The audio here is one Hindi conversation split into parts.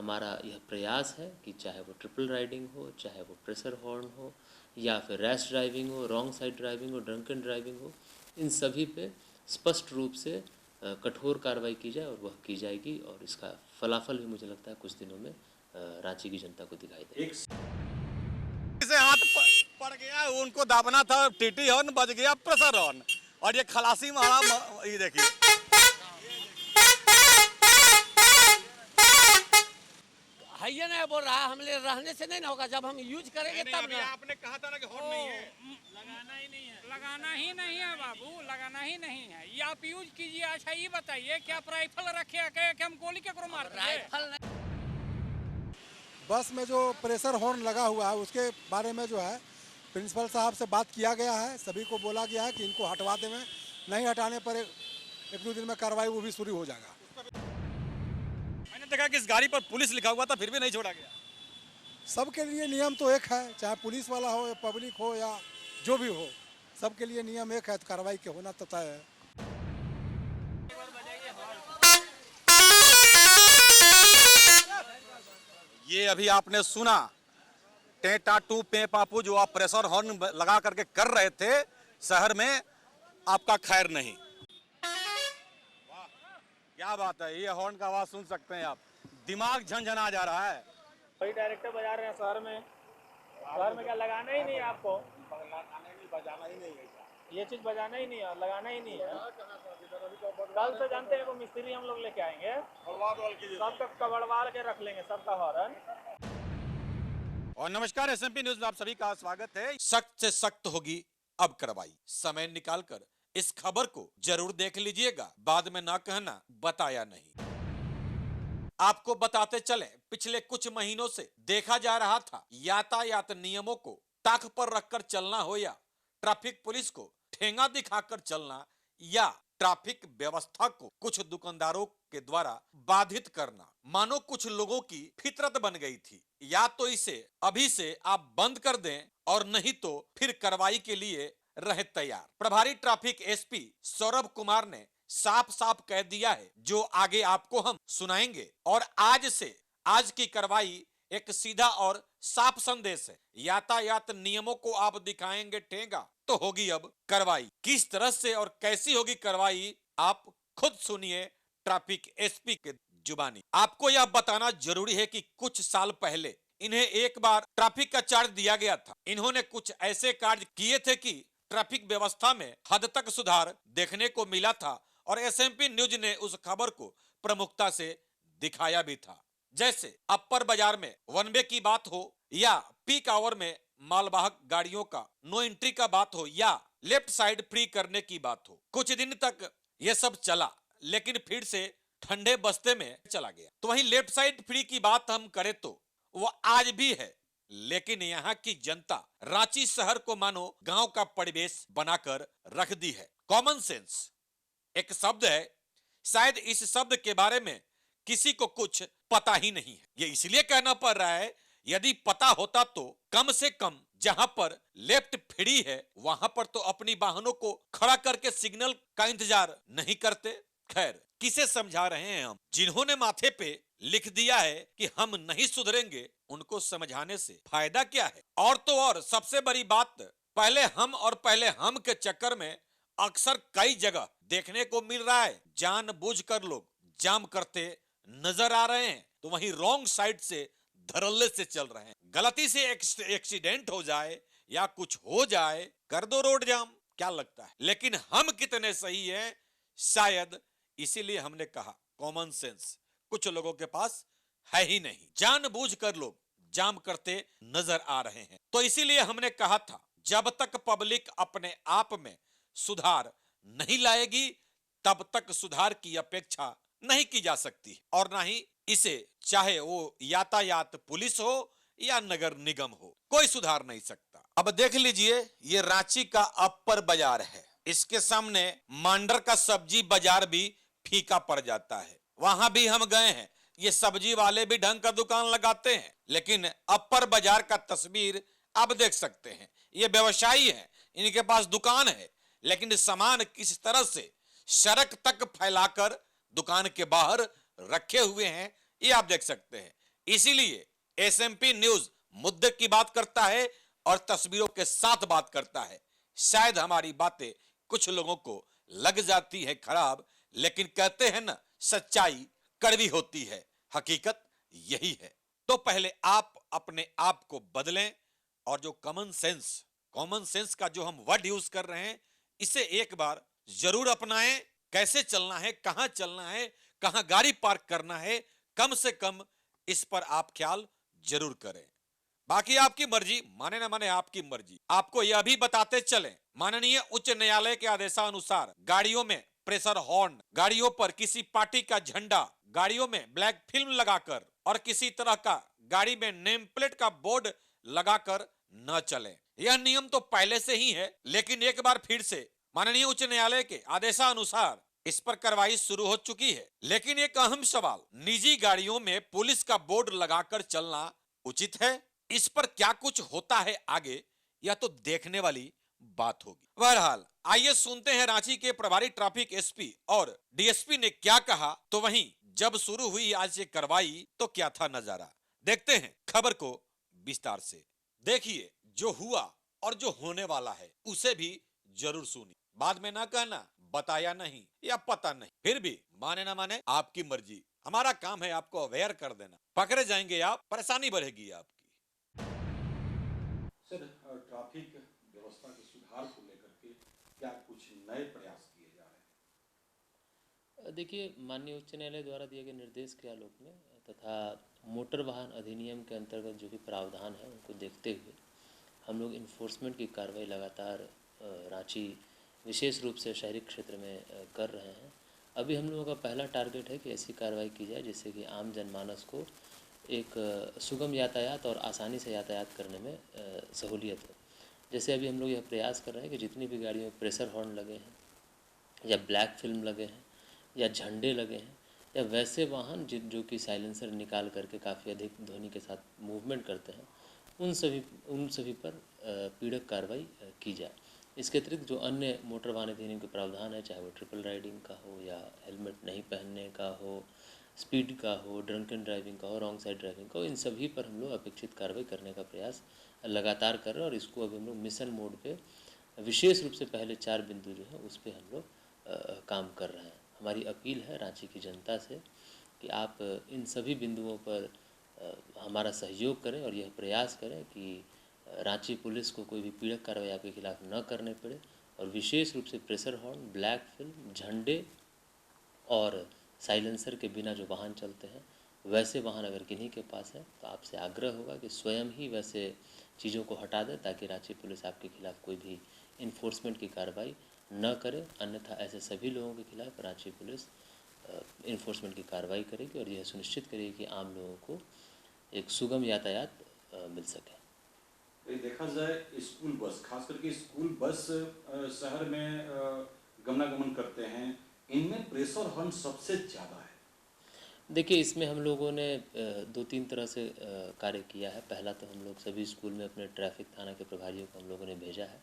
हमारा यह प्रयास है कि चाहे वो ट्रिपल राइडिंग हो, चाहे वो प्रेशर हॉर्न हो, या फिर रैश ड्राइविंग हो, रॉन्ग साइड ड्राइविंग हो, ड्रंकन ड्राइविंग हो, इन सभी पे स्पष्ट रूप से कठोर कार्रवाई की जाए और वह की जाएगी और इसका फलाफल भी मुझे लगता है कुछ दिनों में रांची की जनता को दिखाई देगा। से हाथ पड़ गया, उनको दाबना था, टीटी हॉर्न बज गया, प्रेशर हॉर्न, और ये खलासी मारा। ये देखिए, है ना, बोल रहा है हमले रहने से नहीं ना होगा, जब हम यूज करेंगे तब ना। आपने कहा था ना कि हॉर्न नहीं है। लगाना ही नहीं है, लगाना ही नहीं है बाबू, लगाना ही नहीं है। ये आप यूज कीजिए। अच्छा ये बताइए कि आप राइफल रखे कि हम गोली केकरो मारते हैं? राइफल नहीं। बस में जो प्रेशर हॉर्न लगा हुआ है उसके बारे में जो है प्रिंसिपल साहब से बात किया गया है। सभी को बोला गया है कि इनको हटवा दें, नहीं हटाने पर एक दो दिन में कार्रवाई वो भी शुरू हो जाएगा। मैंने देखा कि इस गाड़ी पर पुलिस लिखा हुआ था, फिर भी नहीं छोड़ा गया। सबके लिए नियम तो एक है, चाहे पुलिस वाला हो या पब्लिक हो या जो भी हो, सबके लिए नियम एक है, तो कार्रवाई के होना तो तय है। ये अभी आपने सुना टे टाटू पे पापू जो आप प्रेशर हॉर्न लगा करके कर रहे थे शहर में, आपका खैर नहीं। वाह, क्या बात है, ये हॉर्न का आवाज सुन सकते हैं आप, दिमाग झंझना जा रहा है। वही डायरेक्टर बजा रहे हैं शहर में क्या लगाना ही नहीं है आपको? बजाना ही नहीं है, ये चीज बजाना ही नहीं है, लगाना ही नहीं है। कल से जानते हैं, वो मिस्त्री हम लोग लेके आएंगे, सबका कबड़वाल के रख लेंगे सबका हॉर्न। और नमस्कार, एसएमपी न्यूज में आप सभी का स्वागत है। सख्त से सख्त होगी अब कार्रवाई। समय निकालकर इस खबर को जरूर देख लीजिएगा, बाद में ना कहना बताया नहीं। आपको बताते चले, पिछले कुछ महीनों से देखा जा रहा था यातायात नियमों को ताक पर रखकर चलना हो या ट्रैफिक पुलिस को ठेंगा दिखाकर चलना या ट्रैफिक व्यवस्था को कुछ दुकानदारों के द्वारा बाधित करना, मानो कुछ लोगों की फितरत बन गई थी। या तो इसे अभी से आप बंद कर दें और नहीं तो फिर कार्रवाई के लिए रहे तैयार। प्रभारी ट्रैफिक एसपी सौरभ कुमार ने साफ साफ कह दिया है, जो आगे आपको हम सुनाएंगे। और आज की कार्रवाई एक सीधा और साफ संदेश है। यातायात नियमों को आप दिखाएंगे ठेंगा तो होगी अब कार्रवाई। किस तरह से और कैसी होगी कार्रवाई, आप खुद सुनिए ट्रैफिक एसपी के जुबानी। आपको यह बताना जरूरी है कि कुछ साल पहले इन्हें एक बार ट्रैफिक का चार्ज दिया गया था। इन्होंने कुछ ऐसे कार्य किए थे कि ट्रैफिक व्यवस्था में हद तक सुधार देखने को मिला था और एसएमपी न्यूज ने उस खबर को प्रमुखता से दिखाया भी था। जैसे अपर बाजार में वन वे की बात हो या पीक आवर में मालवाहक गाड़ियों का नो एंट्री का बात हो या लेफ्ट साइड फ्री करने की बात हो। कुछ दिन तक यह सब चला, लेकिन फिर से ठंडे बस्ते में चला गया। तो वहीं लेफ्ट साइड फ्री की बात हम करें तो वो आज भी है, लेकिन यहाँ की जनता रांची शहर को मानो गांव का परिवेश बनाकर रख दी है। कॉमन सेंस एक शब्द है, शायद इस शब्द के बारे में किसी को कुछ पता ही नहीं है। ये इसलिए कहना पड़ रहा है, यदि पता होता तो कम से कम जहां पर लेफ्ट फ्री है वहां पर तो अपनी वाहनों को खड़ा करके सिग्नल का इंतजार नहीं करते। खैर, किसे समझा रहे हैं हम? जिन्होंने माथे पे लिख दिया है कि हम नहीं सुधरेंगे, उनको समझाने से फायदा क्या है? और तो और सबसे बड़ी बात, पहले हम के चक्कर में अक्सर कई जगह देखने को मिल रहा है जानबूझकर लोग जाम करते नजर आ रहे हैं, तो वहीं रॉन्ग साइड से धड़ल्ले से चल रहे हैं। गलती से एक्सीडेंट हो जाए या कुछ हो जाए, कर दो रोड जाम, क्या लगता है? लेकिन हम कितने सही हैं, शायद इसीलिए हमने कहा कॉमन सेंस कुछ लोगों के पास है ही नहीं। जानबूझकर लोग जाम करते नजर आ रहे हैं। तो इसीलिए हमने कहा था, जब तक पब्लिक अपने आप में सुधार नहीं लाएगी तब तक सुधार की अपेक्षा नहीं की जा सकती, और ना ही इसे चाहे वो यातायात पुलिस हो या नगर निगम हो, कोई सुधार नहीं सकता। अब देख लीजिए, ये रांची का अपर बाजार है, इसके सामने मांडर का सब्जी बाजार भी फीका पड़ जाता है। वहां भी हम गए हैं, ये सब्जी वाले भी ढंग का दुकान लगाते हैं, लेकिन अपर बाजार का तस्वीर आप देख सकते हैं। ये व्यवसायी है, इनके पास दुकान है, लेकिन सामान किस तरह से सड़क तक फैलाकर दुकान के बाहर रखे हुए हैं, ये आप देख सकते हैं। इसीलिए एसएमपी न्यूज मुद्दे की बात करता है और तस्वीरों के साथ बात करता है। शायद हमारी बातें कुछ लोगों को लग जाती है खराब, लेकिन कहते हैं ना, सच्चाई कड़वी होती है। हकीकत यही है। तो पहले आप अपने आप को बदलें और जो कॉमन सेंस का जो हम वर्ड यूज कर रहे हैं, इसे एक बार जरूर अपनाएं। कैसे चलना है, कहां चलना है, कहां गाड़ी पार्क करना है, कम से कम इस पर आप ख्याल जरूर करें। बाकी आपकी मर्जी, माने ना माने आपकी मर्जी। आपको यह भी बताते चलें, माननीय उच्च न्यायालय के आदेशानुसार गाड़ियों में प्रेशर हॉर्न, गाड़ियों पर किसी पार्टी का झंडा, गाड़ियों में ब्लैक फिल्म लगाकर और किसी तरह का गाड़ी में नेम प्लेट का बोर्ड लगाकर न चलें। यह नियम तो पहले से ही है, लेकिन एक बार फिर से माननीय उच्च न्यायालय के आदेशानुसार इस पर कार्रवाई शुरू हो चुकी है। लेकिन एक अहम सवाल, निजी गाड़ियों में पुलिस का बोर्ड लगाकर चलना उचित है? इस पर क्या कुछ होता है आगे, यह तो देखने वाली बात होगी। बहरहाल आइए सुनते हैं रांची के प्रभारी ट्रैफिक एसपी और डीएसपी ने क्या कहा। तो वहीं जब शुरू हुई आज ये कार्रवाई तो क्या था नजारा, देखते हैं खबर को विस्तार से। देखिए, जो हुआ और जो होने वाला है उसे भी जरूर सुनिए। बाद में ना कहना बताया नहीं या पता नहीं। फिर भी माने ना माने आपकी मर्जी। हमारा काम है आपको अवेयर कर देना। पकड़े जाएंगे आप, परेशानी बढ़ेगी आपकी। सर, ट्रैफिक व्यवस्था के सुधार को लेकर के क्या कुछ नए प्रयास किए जा रहे हैं? देखिए, माननीय उच्च न्यायालय द्वारा दिए गए निर्देश के आलोक में तथा मोटर वाहन अधिनियम के अंतर्गत जो भी प्रावधान है उनको देखते हुए हम लोग इन्फोर्समेंट की कार्रवाई लगातार रांची विशेष रूप से शहरी क्षेत्र में कर रहे हैं। अभी हम लोगों का पहला टारगेट है कि ऐसी कार्रवाई की जाए जिससे कि आम जनमानस को एक सुगम यातायात और आसानी से यातायात करने में सहूलियत हो। जैसे अभी हम लोग यह प्रयास कर रहे हैं कि जितनी भी गाड़ियों में प्रेशर हॉर्न लगे हैं या ब्लैक फिल्म लगे हैं या झंडे लगे हैं या वैसे वाहन जो कि साइलेंसर निकाल करके काफ़ी अधिक ध्वनि के साथ मूवमेंट करते हैं, उन सभी पर पीड़क कार्रवाई की जाए। इसके अतिरिक्त जो अन्य मोटर वाहन अधिनियम के प्रावधान है, चाहे वो ट्रिपल राइडिंग का हो या हेलमेट नहीं पहनने का हो, स्पीड का हो, ड्रंकन ड्राइविंग का हो, रॉन्ग साइड ड्राइविंग का हो, इन सभी पर हम लोग अपेक्षित कार्रवाई करने का प्रयास लगातार कर रहे हैं। और इसको अभी हम लोग मिशन मोड पे विशेष रूप से पहले 4 बिंदु जो है उस पर हम लोग काम कर रहे हैं। हमारी अपील है रांची की जनता से कि आप इन सभी बिंदुओं पर हमारा सहयोग करें और यह प्रयास करें कि रांची पुलिस को कोई भी पीड़क कार्रवाई आपके खिलाफ न करने पड़े। और विशेष रूप से प्रेशर हॉर्न, ब्लैक फिल्म, झंडे और साइलेंसर के बिना जो वाहन चलते हैं, वैसे वाहन अगर किन्हीं के पास है तो आपसे आग्रह होगा कि स्वयं ही वैसे चीज़ों को हटा दें ताकि रांची पुलिस आपके खिलाफ कोई भी इन्फोर्समेंट की कार्रवाई न करे। अन्यथा ऐसे सभी लोगों के खिलाफ रांची पुलिस इन्फोर्समेंट की कार्रवाई करेगी और यह सुनिश्चित करेगी कि आम लोगों को एक सुगम यातायात मिल सके। देखा जाए स्कूल बस, खास करके स्कूल बस शहर में गमनागमन करते हैं, इनमें प्रेशर हॉर्न सबसे ज़्यादा है। देखिए, इसमें हम लोगों ने 2-3 तरह से कार्य किया है। पहला तो हम लोग सभी स्कूल में अपने ट्रैफिक थाना के प्रभारियों को हम लोगों ने भेजा है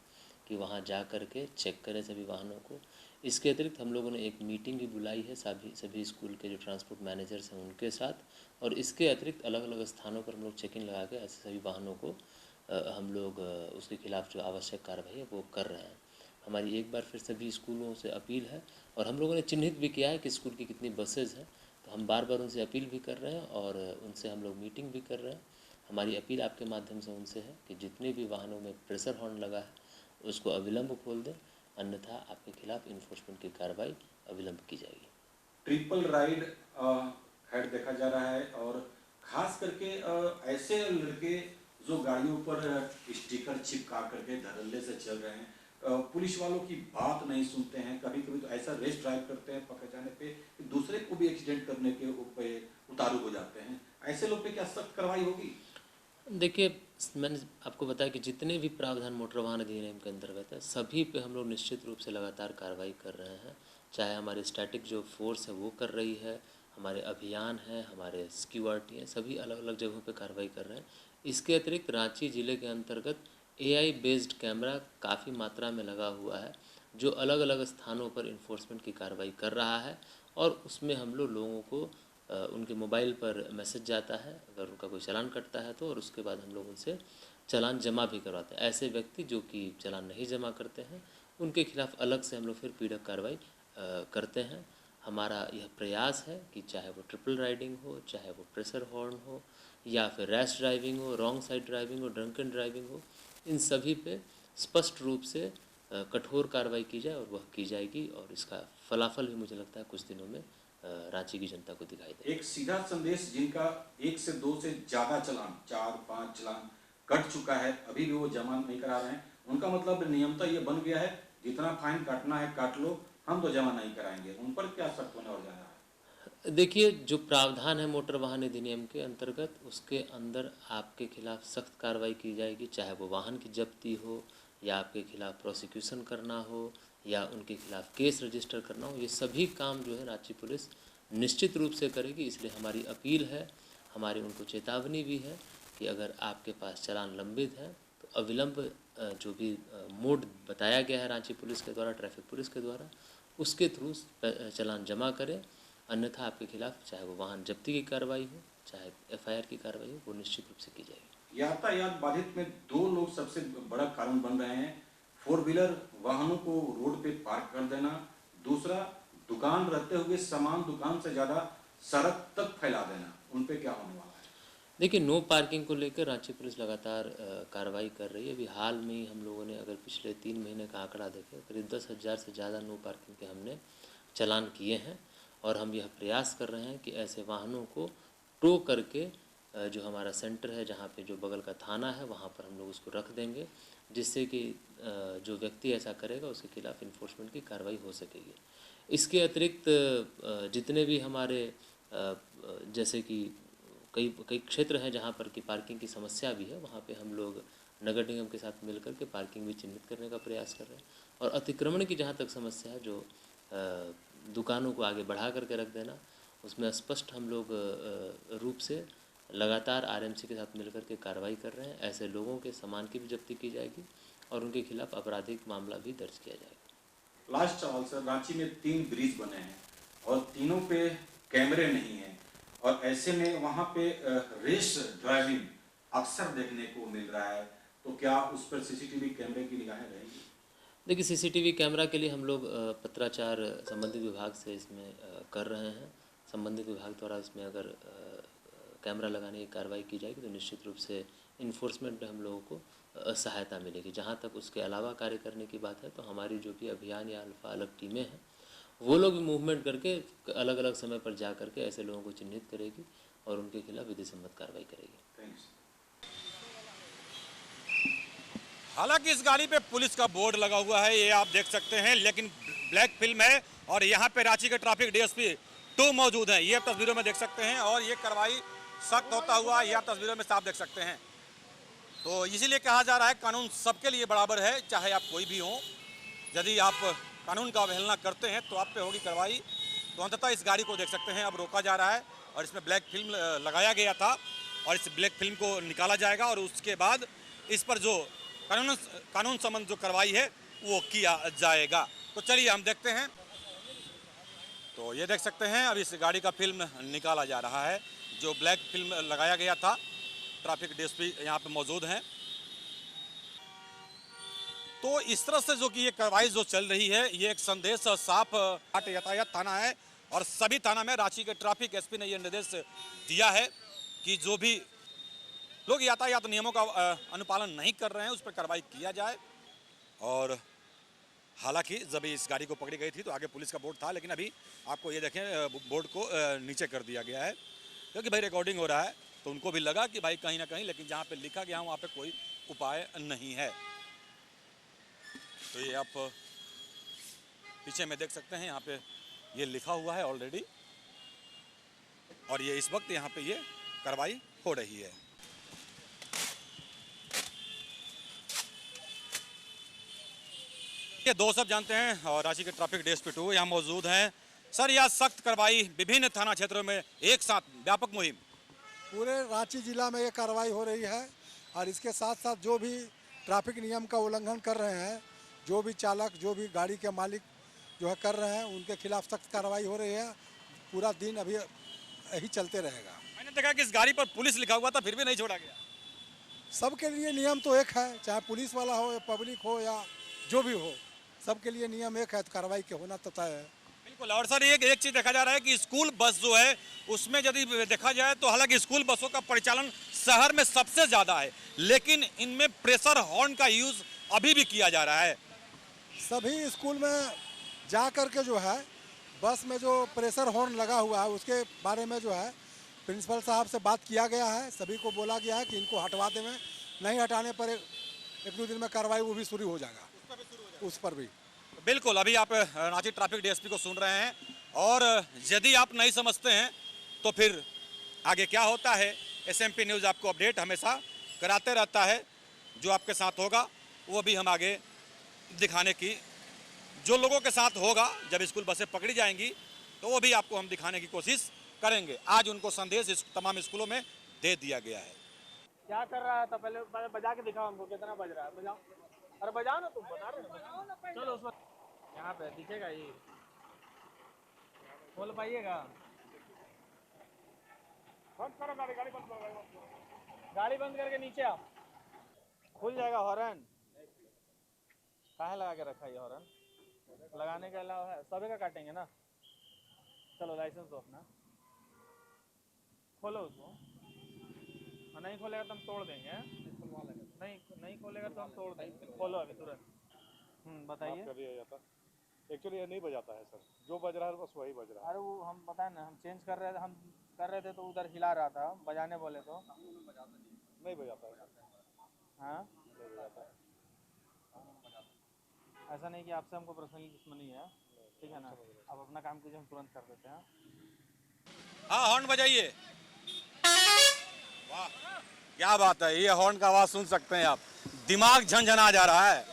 कि वहाँ जा कर के चेक करें सभी वाहनों को। इसके अतिरिक्त हम लोगों ने एक मीटिंग भी बुलाई है सभी स्कूल के जो ट्रांसपोर्ट मैनेजर्स हैं उनके साथ। और इसके अतिरिक्त अलग अलग स्थानों पर हम लोग चेकिंग लगा के ऐसे सभी वाहनों को हम लोग उसके खिलाफ जो आवश्यक कार्रवाई है वो कर रहे हैं। हमारी एक बार फिर सभी स्कूलों से अपील है और हम लोगों ने चिन्हित भी किया है कि स्कूल की कितनी बसेज हैं, तो हम बार बार उनसे अपील भी कर रहे हैं और उनसे हम लोग मीटिंग भी कर रहे हैं। हमारी अपील आपके माध्यम से उनसे है कि जितने भी वाहनों में प्रेशर हॉर्न लगा है उसको अविलंब खोल दें, अन्यथा आपके खिलाफ इन्फोर्समेंट की कार्रवाई अविलंब की जाएगी। ट्रिपल राइड खैर देखा जा रहा है और खास करके ऐसे लड़के जो गाड़ियों पर स्टिकर चिपका करके धड़ल्ले से चल रहे हैं, पुलिस वालों की बात नहीं सुनते हैं। कभी कभी तो ऐसा रेस ड्राइव करते हैं पकड़े जाने पे कि दूसरे को भी एक्सीडेंट करने के उतारू हो जाते हैं। ऐसे लोग पे क्या सख्त कार्रवाई होगी? देखिए, मैंने आपको बताया कि जितने भी प्रावधान मोटर वाहन अधिनियम के अंतर्गत है सभी पे हम लोग निश्चित रूप से लगातार कार्रवाई कर रहे हैं। चाहे हमारी स्टैटिक जो फोर्स है वो कर रही है, हमारे अभियान हैं, हमारे सिक्योरिटी हैं, सभी अलग अलग जगहों पे कार्रवाई कर रहे हैं। इसके अतिरिक्त रांची ज़िले के अंतर्गत AI बेस्ड कैमरा काफ़ी मात्रा में लगा हुआ है जो अलग अलग स्थानों पर इन्फोर्समेंट की कार्रवाई कर रहा है और उसमें हम लोगों को उनके मोबाइल पर मैसेज जाता है अगर उनका कोई चालान कटता है तो, और उसके बाद हम लोग उनसे चालान जमा भी करवाते हैं। ऐसे व्यक्ति जो कि चालान नहीं जमा करते हैं उनके खिलाफ अलग से हम लोग फिर पीड़क कार्रवाई करते हैं। हमारा यह प्रयास है कि चाहे वो ट्रिपल राइडिंग हो, चाहे वो प्रेशर हॉर्न हो, या फिर रैश ड्राइविंग हो, रॉन्ग साइड ड्राइविंग हो, ड्रंकन ड्राइविंग हो, इन सभी पे स्पष्ट रूप से कठोर कार्रवाई की जाए, और वह की जाएगी। और इसका फलाफल भी मुझे लगता है कुछ दिनों में रांची की जनता को दिखाई दे। एक सीधा संदेश, जिनका 1 से 2 से ज़्यादा चालान, 4-5 चालान कट चुका है, अभी भी वो जमा नहीं करा रहे हैं, उनका मतलब नियमता ये बन गया है जितना फाइन काटना है काट लो, हम तो जमा नहीं कराएंगे। उन पर क्या सख्त होने और जा रहा है? देखिए, जो प्रावधान है मोटर वाहन अधिनियम के अंतर्गत, उसके अंदर आपके खिलाफ सख्त कार्रवाई की जाएगी, चाहे वो वाहन की जब्ती हो, या आपके खिलाफ प्रोसिक्यूशन करना हो, या उनके खिलाफ केस रजिस्टर करना हो। ये सभी काम जो है रांची पुलिस निश्चित रूप से करेगी। इसलिए हमारी अपील है, हमारी उनको चेतावनी भी है कि अगर आपके पास चालान लंबित है तो अविलंब जो भी मोड बताया गया है रांची पुलिस के द्वारा, ट्रैफिक पुलिस के द्वारा, उसके थ्रू चालान जमा करें। अन्यथा आपके खिलाफ चाहे वो वाहन जब्ती की कार्रवाई हो, चाहे FIR की कार्रवाई हो, वो निश्चित रूप से की जाएगी। यातायात बाधित में 2 लोग सबसे बड़ा कारण बन रहे हैं। 4 व्हीलर वाहनों को रोड पे पार्क कर देना, दूसरा दुकान रहते हुए सामान दुकान से ज़्यादा सड़क तक फैला देना। उन पे क्या होने वाला है? देखिए, नो पार्किंग को लेकर रांची पुलिस लगातार कार्रवाई कर रही है। अभी हाल में ही हम लोगों ने अगर पिछले 3 महीने का आंकड़ा देखें, करीब 10,000 से ज़्यादा नो पार्किंग के हमने चालान किए हैं। और हम यह प्रयास कर रहे हैं कि ऐसे वाहनों को टो करके जो हमारा सेंटर है, जहाँ पे जो बगल का थाना है, वहाँ पर हम लोग उसको रख देंगे, जिससे कि जो व्यक्ति ऐसा करेगा उसके खिलाफ इन्फोर्समेंट की कार्रवाई हो सकेगी। इसके अतिरिक्त जितने भी हमारे जैसे कि कई क्षेत्र हैं जहाँ पर कि पार्किंग की समस्या भी है, वहाँ पे हम लोग नगर निगम के साथ मिलकर के पार्किंग भी चिन्हित करने का प्रयास कर रहे हैं। और अतिक्रमण की जहाँ तक समस्या है, जो दुकानों को आगे बढ़ा करके रख देना, उसमें स्पष्ट हम लोग रूप से लगातार RMC के साथ मिलकर के कार्रवाई कर रहे हैं। ऐसे लोगों के सामान की भी जब्ती की जाएगी और उनके खिलाफ आपराधिक मामला भी दर्ज किया जाएगा। लास्ट सवाल सर, रांची में 3 ब्रिज बने हैं और तीनों पे कैमरे नहीं हैं, और ऐसे में वहाँ पे रेस ड्राइविंग अक्सर देखने को मिल रहा है, तो क्या उस पर CCTV कैमरे की निगाहें रहेंगी? देखिए, CCTV कैमरा के लिए हम लोग पत्राचार संबंधित विभाग से इसमें कर रहे हैं। संबंधित विभाग द्वारा इसमें अगर कैमरा लगाने की कार्रवाई की जाएगी तो निश्चित रूप से इन्फोर्समेंट में हम लोगों को सहायता मिलेगी। जहाँ तक उसके अलावा कार्य करने की बात है, तो हमारी जो भी अभियान या अल्फा अलग टीमें हैं, वो लोग भी मूवमेंट करके अलग अलग समय पर जा करके ऐसे लोगों को चिन्हित करेगी और उनके खिलाफ विधि सम्मत कार्रवाई करेगी। थैंक्स। हालांकि इस गाड़ी पे पुलिस का बोर्ड लगा हुआ है, ये आप देख सकते हैं, लेकिन ब्लैक फिल्म है और यहाँ पे रांची के ट्रैफिक DSP 2 मौजूद हैं, ये आप तस्वीरों में देख सकते हैं। और ये कार्रवाई सख्त होता हुआ ये आप तस्वीरों में साफ देख सकते हैं। तो इसीलिए कहा जा रहा है कानून सबके लिए बराबर है, चाहे आप कोई भी हो। यदि आप कानून का अवहेलना करते हैं तो आप पे होगी कार्रवाई। तो अंततः इस गाड़ी को देख सकते हैं अब रोका जा रहा है और इसमें ब्लैक फिल्म लगाया गया था और इस ब्लैक फिल्म को निकाला जाएगा और उसके बाद इस पर जो कानून संबंध जो कार्रवाई है वो किया जाएगा। तो चलिए हम देखते हैं। तो ये देख सकते हैं अब इस गाड़ी का फिल्म निकाला जा रहा है, जो ब्लैक फिल्म लगाया गया था। ट्रैफिक DSP यहाँ पे मौजूद हैं। तो इस तरह से जो कि ये कार्रवाई जो चल रही है, ये एक संदेश साफ यातायात थाना है और सभी थाना में रांची के ट्रैफिक SP ने ये निर्देश दिया है कि जो भी लोग यातायात नियमों का अनुपालन नहीं कर रहे हैं उस पर कार्रवाई किया जाए। और हालांकि जब इस गाड़ी को पकड़ी गई थी तो आगे पुलिस का बोर्ड था, लेकिन अभी आपको ये देखें बोर्ड को नीचे कर दिया गया है, क्योंकि भाई रिकॉर्डिंग हो रहा है तो उनको भी लगा कि भाई कहीं ना कहीं, लेकिन जहाँ पे लिखा गया वहाँ पे कोई उपाय नहीं है। तो ये आप पीछे में देख सकते हैं, यहाँ पे ये लिखा हुआ है ऑलरेडी और ये इस वक्त यहाँ पे ये कार्रवाई हो रही है। ये 2 सब जानते हैं और रांची के ट्रैफिक DSP 2 यहाँ मौजूद हैं। सर, यह सख्त कार्रवाई विभिन्न थाना क्षेत्रों में एक साथ व्यापक मुहिम, पूरे रांची जिला में ये कार्रवाई हो रही है और इसके साथ साथ जो भी ट्रैफिक नियम का उल्लंघन कर रहे हैं, जो भी चालक, जो भी गाड़ी के मालिक जो है कर रहे हैं, उनके खिलाफ सख्त कार्रवाई हो रही है। पूरा दिन अभी यही चलते रहेगा। मैंने देखा कि इस गाड़ी पर पुलिस लिखा हुआ था, फिर भी नहीं छोड़ा गया। सबके लिए नियम तो एक है, चाहे पुलिस वाला हो या पब्लिक हो या जो भी हो, सबके लिए नियम एक है, तो कार्रवाई के होना तो तय है। बिल्कुल। और सर एक चीज देखा जा रहा है कि स्कूल बस जो है उसमें यदि देखा जाए तो हालांकि स्कूल बसों का परिचालन शहर में सबसे ज्यादा है, लेकिन इनमें प्रेशर हॉर्न का यूज अभी भी किया जा रहा है। सभी स्कूल में जा कर के जो है बस में जो प्रेशर हॉर्न लगा हुआ है उसके बारे में जो है प्रिंसिपल साहब से बात किया गया है, सभी को बोला गया है कि इनको हटवा दें, नहीं हटाने पर एक दो दिन में कार्रवाई वो भी शुरू हो जाएगा उस पर भी। बिल्कुल। अभी आप रांची ट्रैफिक डीएसपी को सुन रहे हैं, और यदि आप नहीं समझते हैं तो फिर आगे क्या होता है, एसएमपी न्यूज़ आपको अपडेट हमेशा कराते रहता है। जो आपके साथ होगा वो भी हम आगे दिखाने की, जो लोगों के साथ होगा जब स्कूल बसें पकड़ी जाएंगी तो वो भी आपको हम दिखाने की कोशिश करेंगे। आज उनको संदेश इस तमाम स्कूलों में दे दिया गया है। क्या कर रहा था पहले बजा के दिखाओ हमको कितना बज रहा है, बजाओ। अरे बजाओ ना, तुम बता रहे हो। चलो उसमें यहाँ पे दिखेगा, ये खोल पाइएगा। बंद करो गाड़ी, गाड़ी बंद करो, गाड़ी बंद करके नीचे आओ, खुल जाएगा। हॉर्न काहे लगा के रखा है? हॉर्न लगाने के अलावा है, सभी का काटेंगे ना। चलो लाइसेंस दो अपना, खोलो उसको। नहीं खोलेगा तो हम तोड़ देंगे। नहीं खोलेगा तो हम तोड़ देंगे। खोलो अभी तुरंत। बताइए। एक्चुअली ये नहीं बजाता है सर, जो बज रहा है बस वही बज रहा है। अरे वो हम बताए ना, हम चेंज कर रहे थे, हम कर रहे थे तो उधर हिला रहा था, बजाने बोले तो नहीं बजाता है। हाँ, नहीं बजाता है। ऐसा नहीं कि आपसे हमको पर्सनली दुश्मनी है, ठीक है ना। आप अपना काम कीजिए, हम तुरंत कर देते हैं। हाँ, हॉर्न बजाइए। वाह, क्या बात है, ये हॉर्न का आवाज सुन सकते हैं आप, दिमाग झंझना जा रहा है।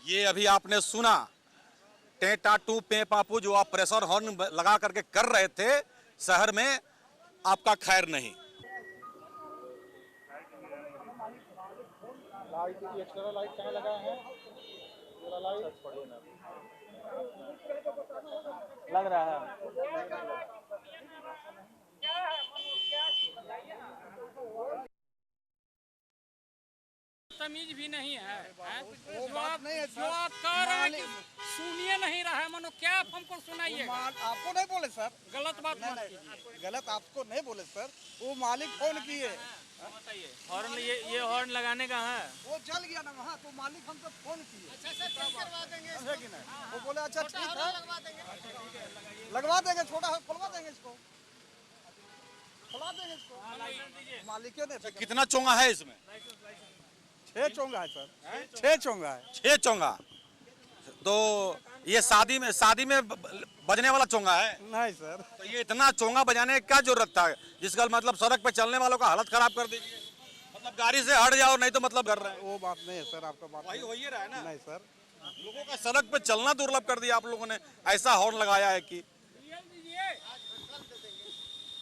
ये अभी आपने सुना टेटा टू पे पापू, जो आप प्रेशर हॉर्न लगा करके कर रहे थे शहर में, आपका खैर नहीं। लाइट, एक्स्ट्रा लाइट कहाँ लगा है? लाइट लग रहा है तमीज भी नहीं है, जो आप कह रहे हैं कि सुनिए नहीं रहा है, मनो क्या आप हमको सुनाइए? आपको नहीं बोले सर, गलत बात मत कीजिए। गलत आपको नहीं बोले सर, वो मालिक फोन किए। बताइए, हॉर्न ये हॉर्न लगाने का है, वो जल गया ना वहाँ, तो मालिक हमसे फोन किए। वो बोले अच्छा ठीक है, लगवा देंगे, छोटा है खुलवा देंगे इसको, खुला देंगे इसको। मालिक ने कितना चोंगा है इसमें? 6 चोंगा है सर, 6 चोंगा है। 6 चोंगा। तो ये शादी में बजने वाला चोंगा है? नहीं सर। तो ये इतना चोंगा बजाने की क्या जरूरत था, जिसका मतलब सड़क पे चलने वालों का हालत खराब कर दीजिए। मतलब गाड़ी से हट जाओ, नहीं तो मतलब कर रहे हैं। वो बात नहीं है सर, आपका बात वही हो ही रहा है ना। नहीं सर, लोगों का सड़क पे चलना दुर्लभ कर दिया आप लोगों ने, ऐसा हॉर्न लगाया है कि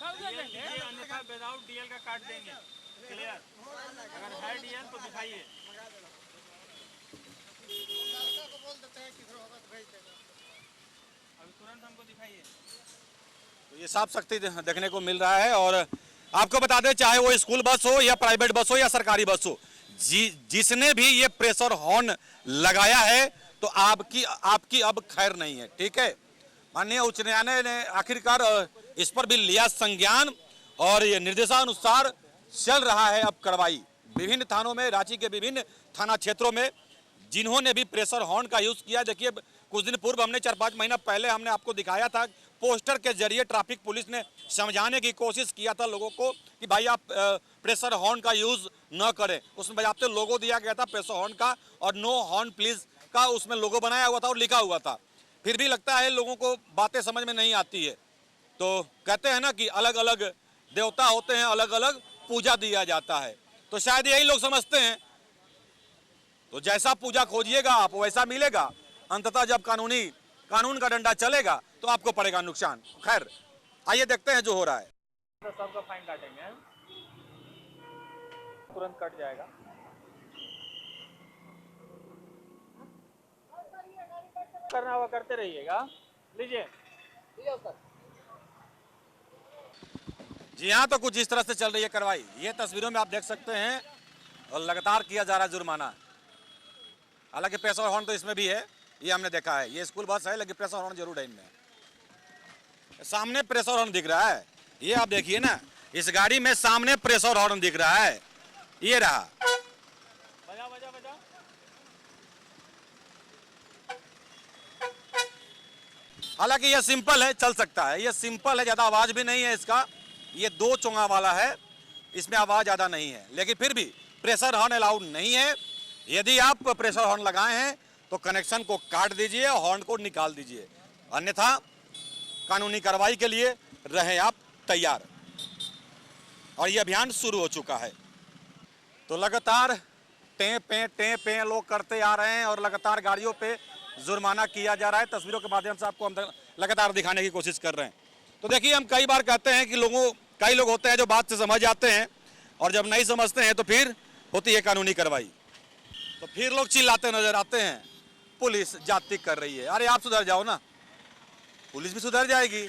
कल दे देंगे, अन्यथा विदाउट डीएल का काट देंगे। क्लियर? अगर है डीएल तो दिखाइए। अभी तुरंत हमको दिखाइए। तो ये साफ सख्ती देखने को मिल रहा है। और आपको बता दें, चाहे वो स्कूल बस हो या प्राइवेट बस हो या सरकारी बस हो, जिसने भी ये प्रेशर हॉर्न लगाया है तो आपकी अब खैर नहीं है। ठीक है, माननीय उच्च न्यायालय ने आखिरकार इस पर भी लिया संज्ञान, और ये निर्देशानुसार चल रहा है अब कार्रवाई विभिन्न थानों में, रांची के विभिन्न थाना क्षेत्रों में जिन्होंने भी प्रेशर हॉर्न का यूज किया। देखिए, कुछ दिन पूर्व हमने 4-5 महीना पहले हमने आपको दिखाया था, पोस्टर के जरिए ट्रैफिक पुलिस ने समझाने की कोशिश किया था लोगों को कि भाई आप प्रेशर हॉर्न का यूज न करें। उसमें बजाते लोगो दिया गया था प्रेशर हॉर्न का, और नो हॉर्न प्लीज का उसमें लोगो बनाया हुआ था और लिखा हुआ था। फिर भी लगता है लोगों को बातें समझ में नहीं आती है। तो कहते हैं ना कि अलग अलग देवता होते हैं, अलग अलग पूजा दिया जाता है, तो शायद यही लोग समझते हैं। तो जैसा पूजा खोजिएगा आप वैसा मिलेगा। अंततः जब कानून का डंडा चलेगा तो आपको पड़ेगा नुकसान। खैर, आइए देखते हैं जो हो रहा है। तो सबका फाइन काटेंगे, तुरंत कट जाएगा। करना होगा करते रहिएगा। लीजिए। जी हाँ, तो कुछ इस तरह से चल रही है कार्रवाई। ये तस्वीरों में आप देख सकते हैं और लगातार किया जा रहा है जुर्माना। हालांकि प्रेशर हॉर्न तो इसमें भी है, ये हमने देखा है। ये स्कूल बस है लेकिन प्रेशर हॉर्न जरूर है इनमें। सामने प्रेशर हॉर्न दिख रहा है, ये आप देखिए ना, इस गाड़ी में सामने प्रेशर हॉर्न दिख रहा है, ये रहा। बजा बजा बजा। हालांकि ये सिंपल है, चल सकता है, ये सिंपल है, ज्यादा आवाज भी नहीं है इसका। ये 2 चोंगा वाला है, इसमें आवाज ज्यादा नहीं है, लेकिन फिर भी प्रेशर हॉर्न अलाउड नहीं है। यदि आप प्रेशर हॉर्न लगाए हैं तो कनेक्शन को काट दीजिए, हॉर्न को निकाल दीजिए, अन्यथा कानूनी कार्रवाई के लिए रहे आप तैयार। और ये अभियान शुरू हो चुका है। तो लगातार टें पे लोग करते आ रहे हैं और लगातार गाड़ियों पे जुर्माना किया जा रहा है। तस्वीरों के माध्यम से आपको हम लगातार दिखाने की कोशिश कर रहे हैं। तो देखिए, हम कई बार कहते हैं कि कई लोग होते हैं जो बात से समझ जाते हैं और जब नहीं समझते हैं तो फिर होती है कानूनी कार्रवाई। तो फिर लोग चिल्लाते नजर आते हैं, पुलिस जाति कर रही है। अरे आप सुधर जाओ ना, पुलिस भी सुधर जाएगी।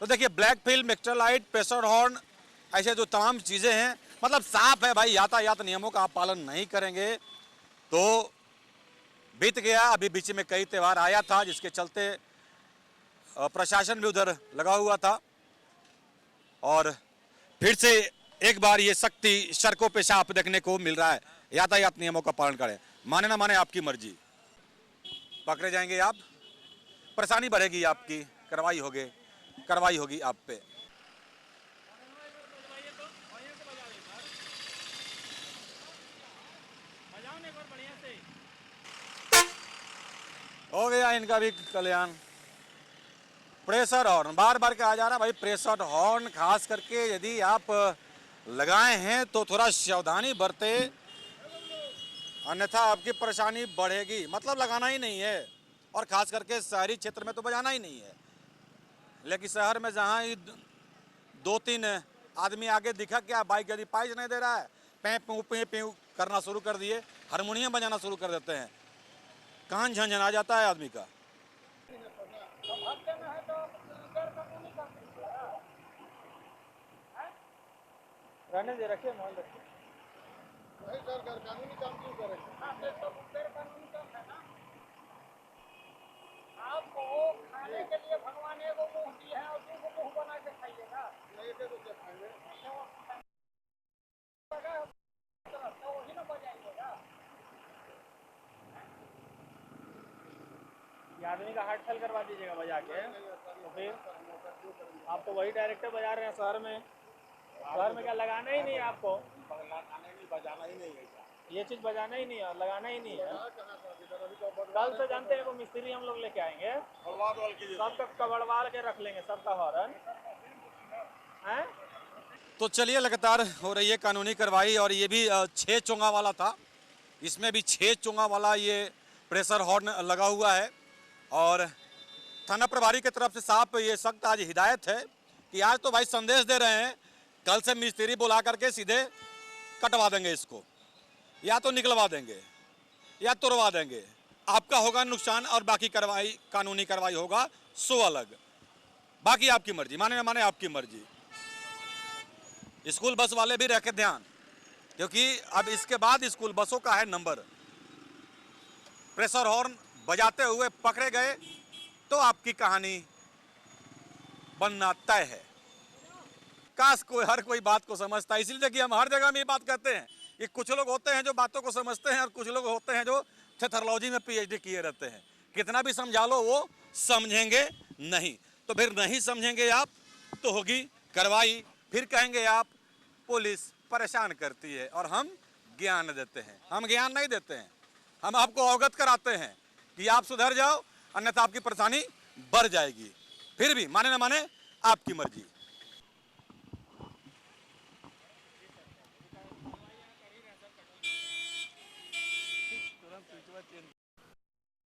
तो देखिए, black film, extra light, pressure horn, ऐसे जो तमाम चीजें हैं, मतलब साफ है भाई, यातायात नियमों का आप पालन नहीं करेंगे तो बीत गया। अभी बीच में कई त्यौहार आया था जिसके चलते प्रशासन भी उधर लगा हुआ था और फिर से एक बार ये सख्ती सड़कों पे साफ देखने को मिल रहा है। यातायात नियमों का पालन करें, माने ना माने आपकी मर्जी। पकड़े जाएंगे आप, परेशानी बढ़ेगी आपकी, कार्रवाई होगी आप पे। हो गया इनका भी कल्याण। प्रेशर हॉर्न बार बार कहा जा रहा है भाई, प्रेशर हॉर्न खास करके यदि आप लगाए हैं तो थोड़ा सावधानी बरते, अन्यथा आपकी परेशानी बढ़ेगी। मतलब लगाना ही नहीं है, और खास करके शहरी क्षेत्र में तो बजाना ही नहीं है। लेकिन शहर में जहाँ ही 2-3 आदमी आगे दिखा, क्या बाइक यदि पाइज नहीं दे रहा है, पें करना शुरू कर दिए, हारमोनियम बजाना शुरू कर देते हैं, कान झंझना जाता है आदमी का। रहने दे, रखिए माहौल रखिए। नहीं सर, कानूनी काम क्यों करेंगे? आपको खाने के लिए भगवान एगो मुंह दिए हैं और दूगो मुंह बना के खाइएगा। नहीं दे तो क्या खाएंगे? तो वही ना बजाइएगा। ये आदमी का हार्ट फेल करवा दीजिएगा बजा के। तो फिर आप तो वही डायरेक्टर बजा रहे हैं शहर में क्या लगाना ही नहीं है आपको? बजाना ही नहीं है, ये चीज बजाना ही नहीं है, लगाना ही नहीं है। कल से जानते हैं वो मिस्त्री हम लोग लेके आएंगे, सबका कबड़वाल के रख लेंगे, सबका हॉर्न है। तो चलिए, लगातार हो रही है कानूनी कार्रवाई। और ये भी 6 चोंगा वाला था, इसमें भी 6 चोंगा वाला ये प्रेशर हॉर्न लगा हुआ है। और थाना प्रभारी की तरफ से साफ ये सख्त आज हिदायत है कि आज तो भाई संदेश दे रहे हैं, कल से मिस्त्री बुला करके सीधे कटवा देंगे इसको, या तो निकलवा देंगे या तोड़वा देंगे। आपका होगा नुकसान और बाकी कार्रवाई, कानूनी कार्रवाई होगा सो अलग। बाकी आपकी मर्जी, माने ना माने आपकी मर्जी। स्कूल बस वाले भी रखें ध्यान, क्योंकि अब इसके बाद स्कूल बसों का है नंबर। प्रेशर हॉर्न बजाते हुए पकड़े गए तो आपकी कहानी बनना तय है। काश हर कोई बात को समझता है। इसलिए देखिए, हम हर जगह में ये बात कहते हैं कि कुछ लोग होते हैं जो बातों को समझते हैं और कुछ लोग होते हैं जो थेथोलॉजी में PhD किए रहते हैं। कितना भी समझा लो वो समझेंगे नहीं। तो फिर नहीं समझेंगे आप तो होगी कार्रवाई। फिर कहेंगे आप पुलिस परेशान करती है और हम ज्ञान देते हैं। हम ज्ञान नहीं देते हैं, हम आपको अवगत कराते हैं कि आप सुधर जाओ, अन्यथा आपकी परेशानी बढ़ जाएगी। फिर भी माने ना माने आपकी मर्जी।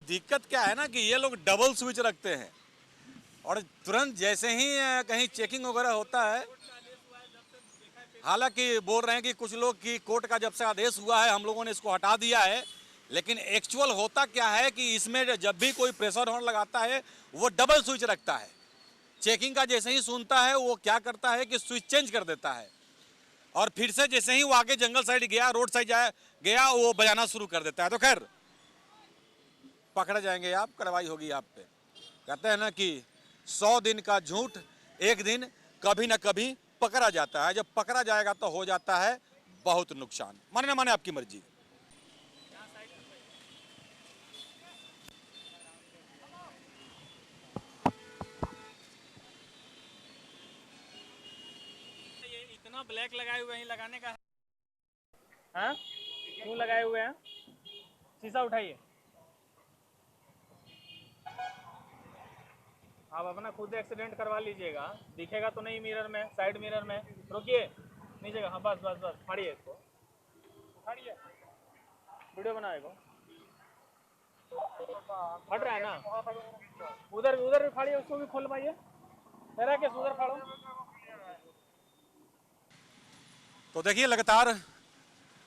दिक्कत क्या है ना कि ये लोग डबल स्विच रखते हैं और तुरंत जैसे ही कहीं चेकिंग वगैरह होता है, हालांकि बोल रहे हैं कि कुछ लोग की कोर्ट का जब से आदेश हुआ है हम लोगों ने इसको हटा दिया है लेकिन एक्चुअल होता क्या है कि इसमें जब भी कोई प्रेशर हॉर्न लगाता है वो डबल स्विच रखता है। चेकिंग का जैसे ही सुनता है वो क्या करता है कि स्विच चेंज कर देता है और फिर से जैसे ही वो आगे जंगल साइड गया, रोड साइड गया, वो बजाना शुरू कर देता है। तो खैर पकड़े जाएंगे आप, कार्रवाई होगी आप पे। कहते हैं ना कि 100 दिन का झूठ एक दिन कभी ना कभी पकड़ा जाता है। जब पकड़ा जाएगा तो हो जाता है बहुत नुकसान। माने ना माने आपकी मर्जी। इतना ब्लैक लगाए हुए हैं, लगाने का हाँ क्यों लगाए हुए हैं? शीशा उठाइए, आप अपना खुद एक्सीडेंट करवा लीजिएगा। दिखेगा तो नहीं मिरर में, साइड मिरर में। रुकिए नीचे का, हाँ बस बस बस, फाड़िए इसको, फाड़िए, वीडियो बनाएगा। फट रहा है ना, उधर उधर भी फाड़िए, उसको भी खोलवाइए। मेरा केस उधर फाड़ो। तो देखिए लगातार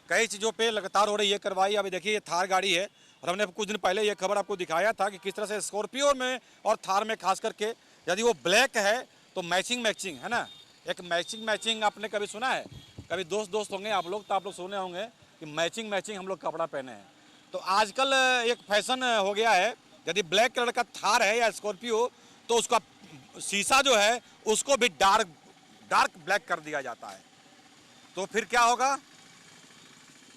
कई चीज़ों पे लगातार हो रही है कार्रवाई। अभी देखिए ये थार गाड़ी है और हमने कुछ दिन पहले ये खबर आपको दिखाया था कि किस तरह से स्कॉर्पियो में और थार में खास करके यदि वो ब्लैक है तो मैचिंग है ना, एक मैचिंग आपने कभी सुना है? कभी दोस्त होंगे आप लोग तो आप लोग सुने होंगे कि मैचिंग हम लोग कपड़ा पहने हैं। तो आजकल एक फैशन हो गया है, यदि ब्लैक कलर का थार है या स्कॉर्पियो तो उसका शीशा जो है उसको भी डार्क ब्लैक कर दिया जाता है। तो फिर क्या होगा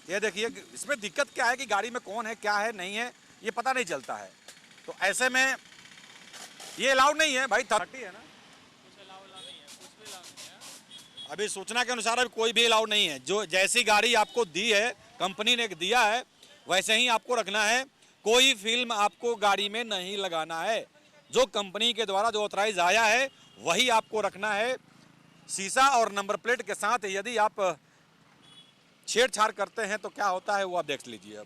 ये देखिए, इसमें दिक्कत क्या है कि गाड़ी में कौन है क्या है नहीं है ये पता नहीं चलता है। तो ऐसे में ये अलाउड नहीं है भाई, 30 है ना, अभी सूचना के अनुसार अभी कोई भी अलाउड नहीं है। जो जैसी गाड़ी आपको दी है, कंपनी ने दिया है, वैसे ही आपको रखना है। कोई फिल्म आपको गाड़ी में नहीं लगाना है। जो कंपनी के द्वारा जो ऑथराइज आया है वही आपको रखना है, शीशा और नंबर प्लेट के साथ। यदि आप छेड़छाड़ करते हैं तो क्या होता है वो आप देख लीजिए।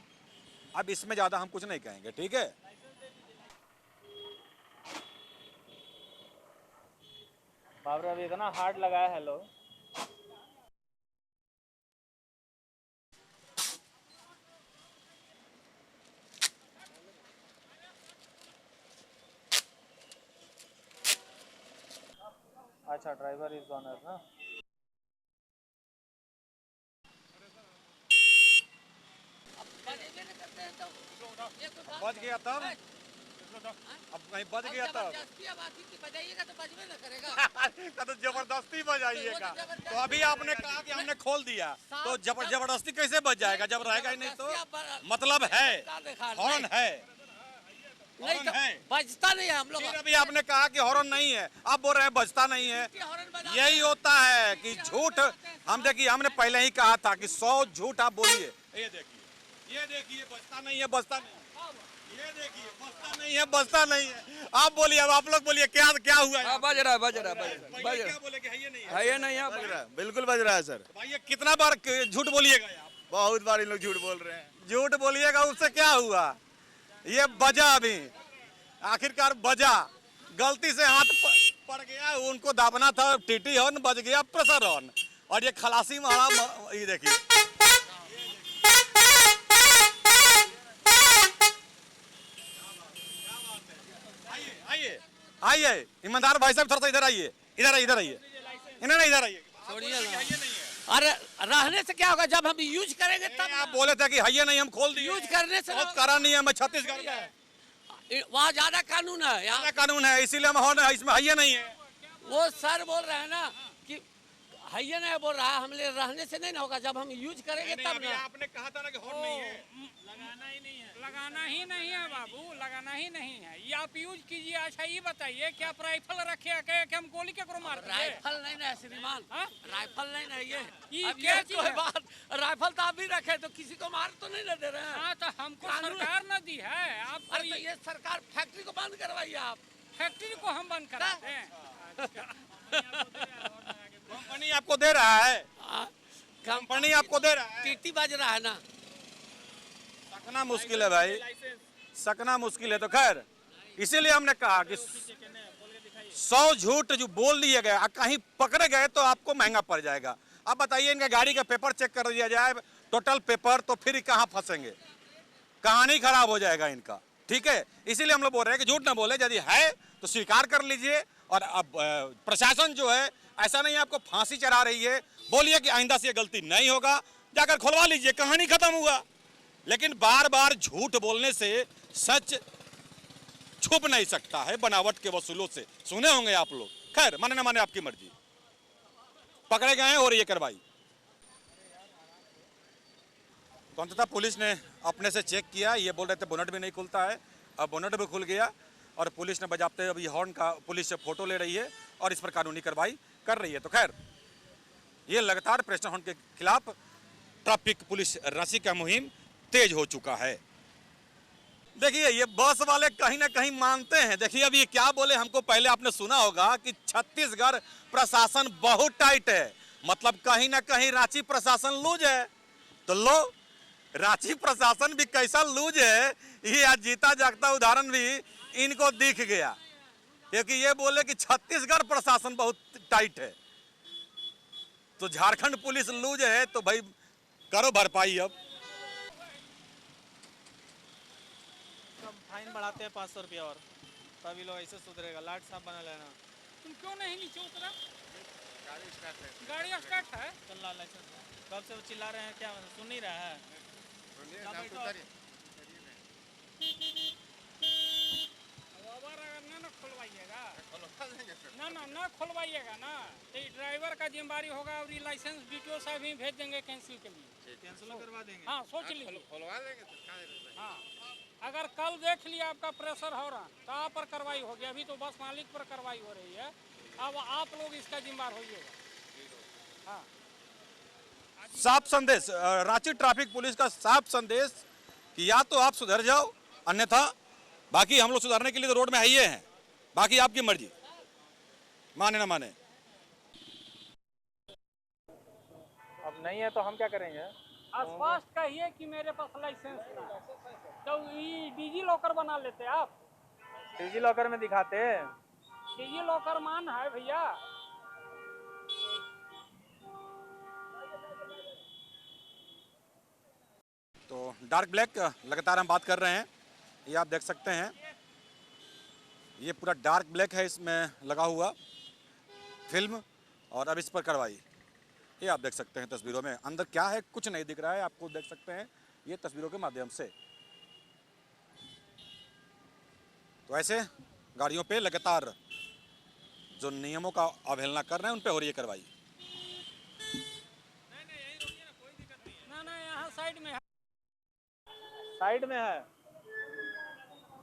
अब इसमें ज्यादा हम कुछ नहीं कहेंगे, ठीक है। बाबरे अभी इतना हार्ड लगाया है लोग। अच्छा ड्राइवर इज ऑनर ना। बच गया तब, अब कहीं बच गया तब बजाइएगा तो बजबे न करेगा। तो जबरदस्ती बजाइएगा। तो अभी आपने कहा कि हमने खोल दिया तो जबरदस्ती कैसे बच जाएगा जब रहेगा ही नहीं तो? मतलब है हॉर्न है, नहीं तो बजता नहीं है हम लोग। फिर अभी आपने कहा कि हॉर्न नहीं है, आप बोल रहे हैं बजता नहीं है। यही होता है कि झूठ। हम देखिए हमने पहले ही कहा था कि 100 झूठ आप बोलिए। ये देखिए बजता नहीं है, बजता नहीं। ये देखिए बजता नहीं है, बजता नहीं है। आप बोलिए, अब आप लोग बोलिए क्या हुआ है? बज रहा है क्या बोले कि है ये नहीं है? है ये नहीं है, बज रहा है, बिल्कुल बज रहा है सर। भाई ये कितना बार झूठ बोलिएगा आप? बहुत बार लोग झूठ बोल रहे हैं। झूठ बोलिएगा, उससे क्या हुआ? ये बजा, अभी आखिरकार बजा, गलती से हाथ पड़ गया, उनको दाबना था, टीटी हॉर्न बज गया, प्रेशर हॉर्न। और ये खलासी मारा, ये देखिए आइए ईमानदार भाई साहब, थोड़ा सा इधर आइए, इधर आइए, इधर आइए, इधर आइए। अरे रहने से क्या होगा जब हम यूज करेंगे तब। आप बोले थे कि है नहीं, हम खोल दिए। यूज करने से बहुत कड़ा नियम है छत्तीसगढ़ का, वहाँ ज्यादा कानून है, यहाँ कानून है, इसीलिए हम हॉर्न है, इसमें है नहीं है। वो सर बोल रहे हैं ना कि है नहीं बोल रहा है, हमले रहने से नहीं ना होगा, जब हम यूज करेंगे तब ना। आपने कहा था ना कि हॉर्न नहीं है। लगाना ही नहीं है, लगाना ही नहीं है बाबू, लगाना ही नहीं है। ये आप यूज कीजिए। अच्छा ये बताइए क्या आप राइफल रखे हैं कि हम गोली के करो मारते हैं? राइफल नहीं ना श्रीमान, राइफल नहीं ना ये अब क्या ये तो है बात। राइफल तो आप भी रखे तो किसी को मार तो नहीं ना दे रहे हैं। हाँ तो हमको सरकार न दी है। आप अरे तो ये सरकार फैक्ट्री को बंद करवाइए, आप फैक्ट्री को हम बंद कराते हैं। कंपनी आपको दे रहा है, कंपनी आपको दे रहा है, टीटी बज रहा है ना। सकना मुश्किल है भाई, सकना मुश्किल है। तो खैर इसीलिए हमने कहा कि 100 झूठ जो बोल दिए गए, कहीं पकड़े गए तो आपको महंगा पड़ जाएगा। अब बताइए इनका गाड़ी का पेपर चेक कर दिया जाए, टोटल पेपर, तो फिर कहाँ फंसेंगे? कहानी खराब हो जाएगा इनका। ठीक है, इसीलिए हम लोग बोल रहे हैं कि झूठ ना बोले, यदि है तो स्वीकार कर लीजिए। और अब प्रशासन जो है ऐसा नहीं है आपको फांसी चढ़ा रही है, बोलिए कि आइंदा से ये गलती नहीं होगा, जाकर खुलवा लीजिए, कहानी खत्म हुआ। लेकिन बार बार झूठ बोलने से सच छुप नहीं सकता है बनावट के वसूलों से। सुने होंगे आप लोग, खैर माने ना माने आपकी मर्जी। पकड़े गए हैं और ये कार्रवाई। तो अंततः पुलिस ने अपने से चेक किया, ये बोल रहे थे बोनट भी नहीं खुलता है, अब बोनट भी खुल गया और पुलिस ने बजाते अभी हॉर्न का पुलिस से फोटो ले रही है और इस पर कानूनी कार्रवाई कर रही है। तो खैर ये लगातार प्रेशर हॉर्न के खिलाफ ट्रैफिक पुलिस रांची का मुहिम तेज हो चुका है। देखिए ये बस वाले कहीं ना कहीं मानते हैं। देखिए अभी क्या बोले, हमको पहले आपने सुना होगा कि छत्तीसगढ़ प्रशासन बहुत टाइट है, मतलब कहीं ना कहीं रांची प्रशासन लूज है। तो लो, रांची प्रशासन भी कैसा लूज है, ये आज जीता जागता उदाहरण भी इनको दिख गया, क्योंकि ये बोले कि छत्तीसगढ़ प्रशासन बहुत टाइट है। तो झारखंड पुलिस लूज है तो भाई करो भरपाई। अब फाइन बढ़ाते हैं 500 रुपया और तभी लोग ऐसे सुधरेगा। लाइट साफ बना लेना। तुम क्यों नहीं नीचे उतरा? गाड़ी स्टार्ट है। चल रहा लाइसेंस कब से वो चिल्ला रहे हैं, क्या मतलब सुन नहीं रहा है? ना खुलवाइएगा ना खुलवाइएगा ना, तो ड्राइवर का जिम्मेदारी होगा और ये लाइसेंस बीटीओ साहब ही भेज देंगे कैंसिल के लिए। कैंसिल करवा देंगे। हाँ सोच लीजिए, खुलवा देंगे तो हाँ अगर कल देख लिया आपका प्रेशर हो रहा तो आप पर कार्रवाई होगी। अभी तो बस मालिक पर कार्रवाई हो रही है, अब आप लोग इसका जिम्मेदार होइएगा। हाँ साफ संदेश रांची ट्रैफिक पुलिस का साफ संदेश कि या तो आप सुधर जाओ, अन्यथा बाकी हम लोग सुधारने के लिए तो रोड में है ही हैं, बाकी आपकी मर्जी, माने ना माने। अब नहीं है तो हम क्या करेंगे? स्पष्ट कहिए कि मेरे पास लाइसेंस है, तो ये डिजी लॉकर बना लेते आप। डिजी लॉकर में दिखाते हैं। डिजी लॉकर मान है भैया। तो डार्क ब्लैक लगातार हम बात कर रहे हैं, ये आप देख सकते हैं, ये पूरा डार्क ब्लैक है इसमें लगा हुआ फिल्म, और अब इस पर कार्रवाई ये आप देख सकते हैं तस्वीरों में। अंदर क्या है कुछ नहीं दिख रहा है, आपको देख सकते हैं ये तस्वीरों के माध्यम से। तो ऐसे गाड़ियों पे लगातार जो नियमों का अवहेलना कर रहे हैं उन पे हो रही है कार्रवाई। ना यहाँ साइड में है, साइड में है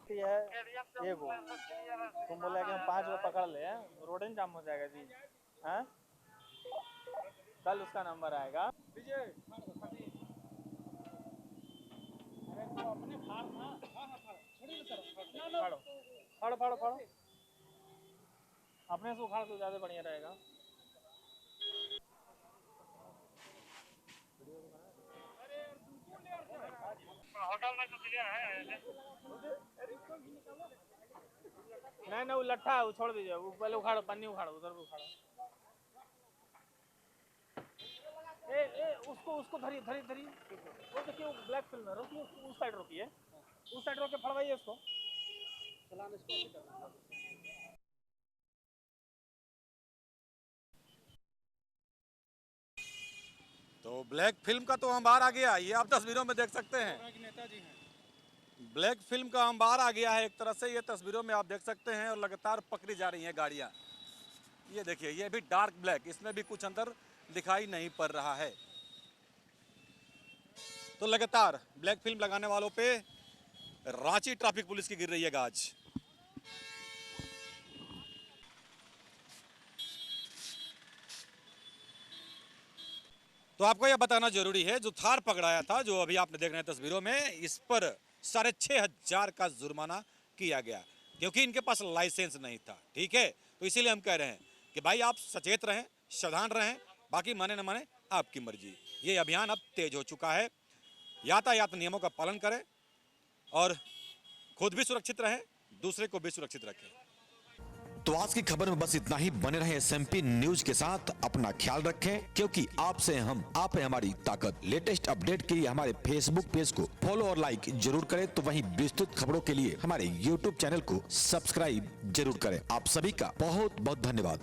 ये वो तुम बोले कि हम 5 को पकड़ ले, रोड जाम हो जाएगा जी। हैं कल उसका नंबर आएगा। फाड़ो फाड़ो फाड़ो, अपने से उखाड़ तो ज्यादा बढ़िया रहेगा। होटल में तो क्लियर है। नहीं वो लट्ठा है, वो छोड़ दीजिए, वो पहले उखाड़ो, पन्नी उखाड़ो, उधर भी उखाड़ो। उसको धरी वो देखिए वो ब्लैक फिल्म है, रोकिए उस साइड रोकिए, उस साइड रोक के फड़वाइए उसको। तो ब्लैक फिल्म का तो अंबार आ गया, ये आप तस्वीरों में देख सकते हैं। नेताजी हैं। ब्लैक फिल्म का अंबार आ गया है एक तरह से, ये तस्वीरों में आप देख सकते हैं, और लगातार पकड़ी जा रही हैं गाड़ियां। ये देखिए ये भी डार्क ब्लैक, इसमें भी कुछ अंदर दिखाई नहीं पड़ रहा है। तो लगातार ब्लैक फिल्म लगाने वालों पे रांची ट्रैफिक पुलिस की गिर रही है गाज। तो आपको यह बताना जरूरी है, जो थार पकड़ाया था, जो अभी आपने देख रहे हैं तस्वीरों में, इस पर 6,500 का जुर्माना किया गया, क्योंकि इनके पास लाइसेंस नहीं था। ठीक है, तो इसीलिए हम कह रहे हैं कि भाई आप सचेत रहें, सावधान रहें, बाकी माने न माने आपकी मर्जी। ये अभियान अब तेज हो चुका है। यातायात नियमों का पालन करें और खुद भी सुरक्षित रहें, दूसरे को भी सुरक्षित रखें। तो आज की खबर में बस इतना ही। बने रहे SMP न्यूज के साथ, अपना ख्याल रखें, क्योंकि आपसे हम, आप है हमारी ताकत। लेटेस्ट अपडेट के लिए हमारे फेसबुक पेज को फॉलो और लाइक जरूर करें, तो वहीं विस्तृत खबरों के लिए हमारे YouTube चैनल को सब्सक्राइब जरूर करें। आप सभी का बहुत बहुत धन्यवाद।